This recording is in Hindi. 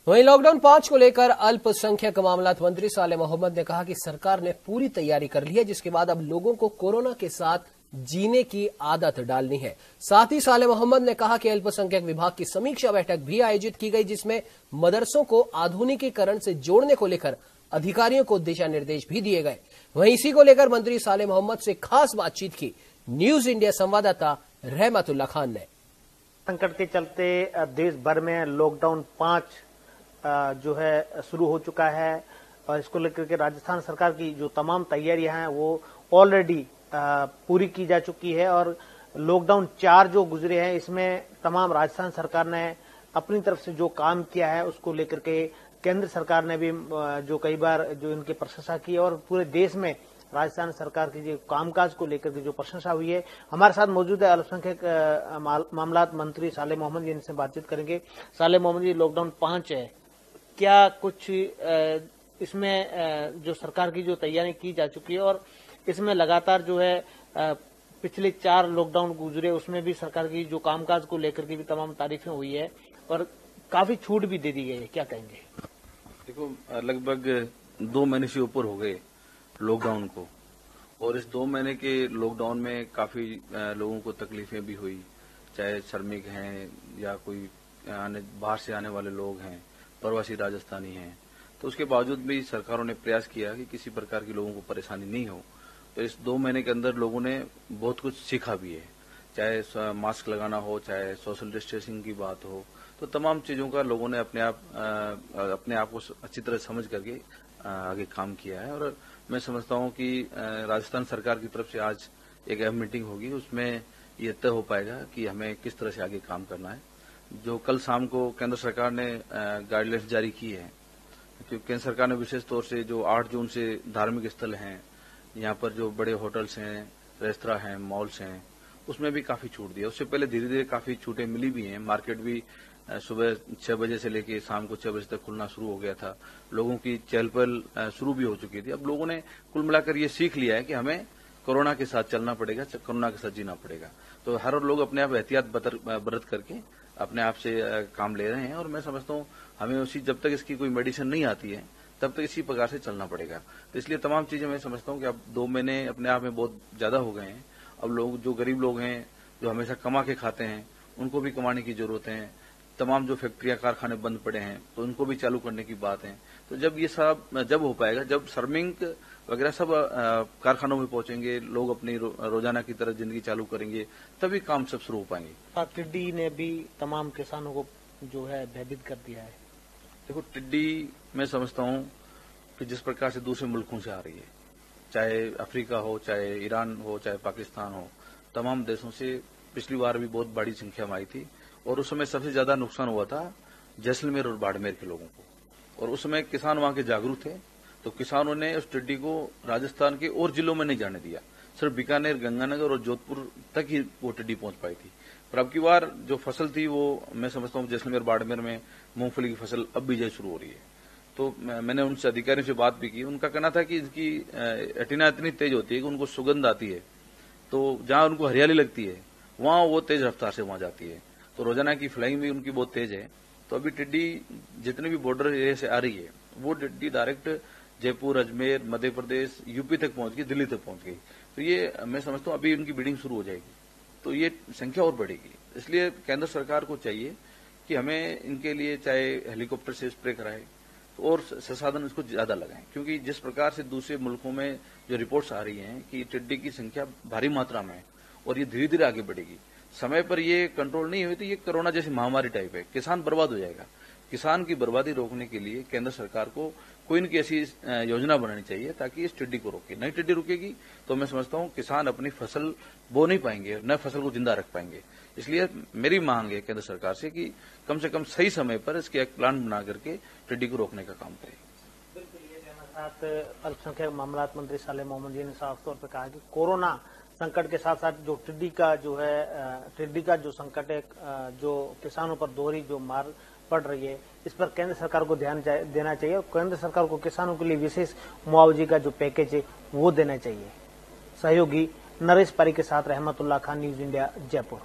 वहीं लॉकडाउन 5 को लेकर अल्पसंख्यक मामलात मंत्री सालेह मोहम्मद ने कहा कि सरकार ने पूरी तैयारी कर ली है, जिसके बाद अब लोगों को कोरोना के साथ जीने की आदत डालनी है। साथ ही सालेह मोहम्मद ने कहा कि अल्पसंख्यक विभाग की समीक्षा बैठक भी आयोजित की गई, जिसमें मदरसों को आधुनिकीकरण से जोड़ने को लेकर अधिकारियों को दिशा निर्देश भी दिए गए। वहीं इसी को लेकर मंत्री सालेह मोहम्मद से खास बातचीत की न्यूज इंडिया संवाददाता रहमतुल्लाह खान ने। संकट के चलते देश भर में लॉकडाउन 5 जो है शुरू हो चुका है और इसको लेकर के राजस्थान सरकार की जो तमाम तैयारियां हैं वो ऑलरेडी पूरी की जा चुकी है और लॉकडाउन 4 जो गुजरे हैं इसमें तमाम राजस्थान सरकार ने अपनी तरफ से जो काम किया है उसको लेकर के केंद्र सरकार ने भी जो कई बार जो इनकी प्रशंसा की है और पूरे देश में राजस्थान सरकार की जो कामकाज को लेकर के जो प्रशंसा हुई है। हमारे साथ मौजूद है अल्पसंख्यक मामलात मंत्री सालेह मोहम्मद जी, इनसे बातचीत करेंगे। सालेह मोहम्मद जी, लॉकडाउन 5 है, क्या कुछ इसमें जो सरकार की जो तैयारी की जा चुकी है और इसमें लगातार जो है पिछले 4 लॉकडाउन गुजरे उसमें भी सरकार की जो कामकाज को लेकर के भी तमाम तारीफें हुई है और काफी छूट भी दे दी गई है, क्या कहेंगे? देखो, लगभग 2 महीने से ऊपर हो गए लॉकडाउन को और इस 2 महीने के लॉकडाउन में काफी लोगों को तकलीफें भी हुई, चाहे श्रमिक हैं या कोई बाहर से आने वाले लोग हैं, प्रवासी राजस्थानी हैं। तो उसके बावजूद भी सरकारों ने प्रयास किया कि किसी प्रकार की लोगों को परेशानी नहीं हो। तो इस 2 महीने के अंदर लोगों ने बहुत कुछ सीखा भी है, चाहे मास्क लगाना हो, चाहे सोशल डिस्टेंसिंग की बात हो, तो तमाम चीजों का लोगों ने अपने आप को अच्छी तरह समझ करके आगे काम किया है। और मैं समझता हूं कि राजस्थान सरकार की तरफ से आज एक अहम मीटिंग होगी, उसमें ये तय हो पाएगा कि हमें किस तरह से आगे काम करना है। जो कल शाम को केंद्र सरकार ने गाइडलाइंस जारी की है, क्योंकि केंद्र सरकार ने विशेष तौर से जो 8 जून से धार्मिक स्थल हैं, यहाँ पर जो बड़े होटल्स हैं, रेस्तरां हैं, मॉल्स हैं, उसमें भी काफी छूट दी है। उससे पहले धीरे धीरे काफी छूटें मिली भी हैं। मार्केट भी सुबह 6 बजे से लेकर शाम को 6 बजे तक खुलना शुरू हो गया था। लोगों की चहल पहल शुरू भी हो चुकी थी। अब लोगों ने कुल मिलाकर ये सीख लिया है कि हमें कोरोना के साथ चलना पड़ेगा, कोरोना के साथ जीना पड़ेगा। तो हर लोग अपने आप एहतियात बरत करके अपने आप से काम ले रहे हैं और मैं समझता हूँ हमें जब तक इसकी कोई मेडिसिन नहीं आती है तब तक इसी प्रकार से चलना पड़ेगा। तो इसलिए तमाम चीजें मैं समझता हूँ कि अब 2 महीने अपने आप में बहुत ज्यादा हो गए हैं। अब लोग जो गरीब लोग हैं, जो हमेशा कमा के खाते हैं, उनको भी कमाने की जरूरत है। तमाम जो फैक्ट्रियां कारखाने बंद पड़े हैं तो उनको भी चालू करने की बात है। तो जब ये सब जब हो पाएगा, जब श्रमिक वगैरह सब कारखानों में पहुंचेंगे, लोग अपनी रोजाना की तरह जिंदगी चालू करेंगे, तभी काम सब शुरू हो पाएंगे। टिड्डी ने भी तमाम किसानों को जो है भयभीत कर दिया है। देखो, टिड्डी मैं समझता हूं कि जिस प्रकार से दूसरे मुल्कों से आ रही है, चाहे अफ्रीका हो, चाहे ईरान हो, चाहे पाकिस्तान हो, तमाम देशों से पिछली बार भी बहुत बड़ी संख्या में आई थी और उस समय सबसे ज्यादा नुकसान हुआ था जैसलमेर और बाड़मेर के लोगों को। और उस समय किसान वहां के जागरूक थे, तो किसानों ने उस टिड्डी को राजस्थान के और जिलों में नहीं जाने दिया, सिर्फ बीकानेर, गंगानगर और जोधपुर तक ही वो टिड्डी पहुंच पाई थी। पर अब की बार जो फसल थी वो मैं समझता हूँ जैसलमेर बाड़मेर में मूंगफली की फसल अब बिजाई शुरू हो रही है। तो मैंने उनसे अधिकारियों से बात भी की, उनका कहना था कि इसकी एटिना इतनी तेज होती है कि उनको सुगंध आती है, तो जहां उनको हरियाली लगती है वहां वो तेज रफ्तार से वहां जाती है। तो रोजाना की फ्लाइंग भी उनकी बहुत तेज है। तो अभी टिड्डी जितने भी बॉर्डर एरिया से आ रही है वो टिड्डी डायरेक्ट जयपुर, अजमेर, मध्य प्रदेश, यूपी तक पहुंच गई, दिल्ली तक पहुंच गई। तो ये मैं समझता हूँ अभी उनकी ब्रीडिंग शुरू हो जाएगी तो ये संख्या और बढ़ेगी। इसलिए केंद्र सरकार को चाहिए कि हमें इनके लिए चाहे हेलीकॉप्टर से स्प्रे कराए और संसाधन इसको ज्यादा लगाएं, क्योंकि जिस प्रकार से दूसरे मुल्कों में जो रिपोर्ट्स आ रही हैं कि टिड्डी की संख्या भारी मात्रा में है और ये धीरे धीरे आगे बढ़ेगी। समय पर ये कंट्रोल नहीं हुई तो ये कोरोना जैसी महामारी टाइप है, किसान बर्बाद हो जाएगा। किसान की बर्बादी रोकने के लिए केंद्र सरकार को कोई न कोई ऐसी योजना बनानी चाहिए ताकि इस टिड्डी को रोके। नई टिड्डी रुकेगी तो मैं समझता हूँ किसान अपनी फसल बो नहीं पाएंगे, न फसल को जिंदा रख पाएंगे। इसलिए मेरी मांग है केंद्र सरकार से कि कम से कम सही समय पर इसके एक प्लान बना करके टिड्डी को रोकने का काम करे। बिल्कुल, ये साथ अल्पसंख्यक मामलात मंत्री सालेह मोहम्मद जी ने साफ तौर पर कहा कि कोरोना संकट के साथ साथ जो टिड्डी का जो संकट है, जो किसानों पर दोहरी जो मार पड़ रही है, इस पर केंद्र सरकार को ध्यान देना चाहिए और केंद्र सरकार को किसानों के लिए विशेष मुआवजे का जो पैकेज है वो देना चाहिए। सहयोगी नरेश पारी के साथ रहमतुल्लाह खान, न्यूज इंडिया, जयपुर।